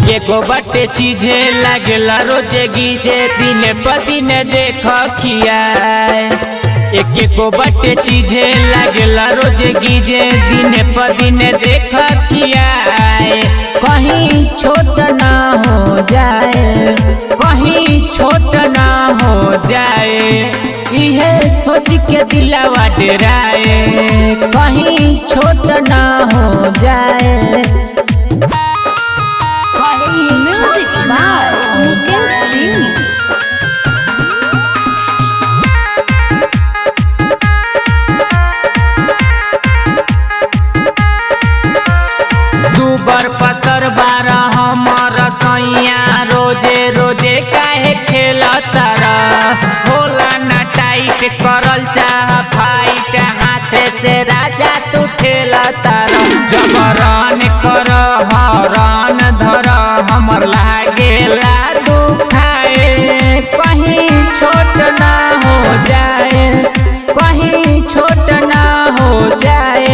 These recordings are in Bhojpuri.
एक बटे चीजे लागेला रोजे गीजे दिन प दिन देख खियाए। एक बटे चीजे लागेला रोजे गीजे दिन प दिन देख खियाए। कहीं छोट ना हो जाए, कहीं छोट ना हो जाए, इहे सोच के दिलवा डराए। कहीं छोट ना हो जाए। Music by Mukesh Singh। दूबर पतर बार हमर सैया रोजे रोजे काहे खेलतारा। होला ना टाइट करल चाह फाइट हाथे से राजा तू खेलतारा। जबरन कर हरन धर हमर लागेला दुखाए। कहीं छोट ना हो जाए, कहीं छोट ना हो जाए,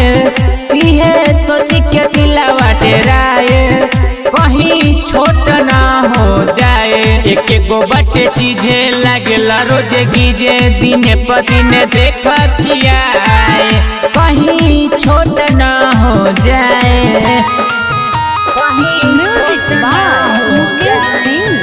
इहे सोच के दिलवा डराए। कहीं छोट ना हो जाए। एक बटे चीजे लागेला रोजे गीजे दिन प दिन देख खियाए। कहीं छोट ना हो जाए। Music by Mukesh Singh।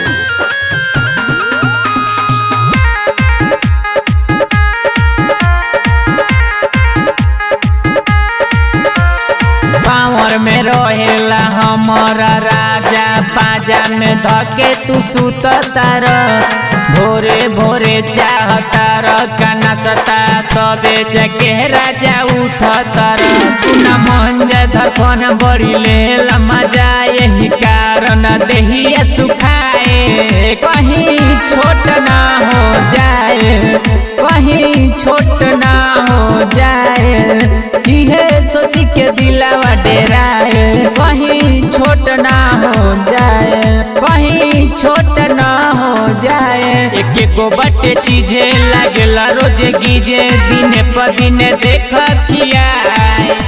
Power में रहेला हमारा राजा, पाजा में धके तू सुततार। भोरे भोरे चाहतार कनसता तबे जके राजा उठतार। तू न मंजा धरफन बड़ी लेला मजा, यही कारण देहिया सुखाए। कहीं छोट ना हो जाए, कहीं छोट ना हो जाए, इहे सोच के दिलवा डराए। कहीं छोट ना हो जाए, कहीं छोट ना हो जाए। एक बटे चीजे लागेला रोजे गीजे दिन प दिन देख खियाए।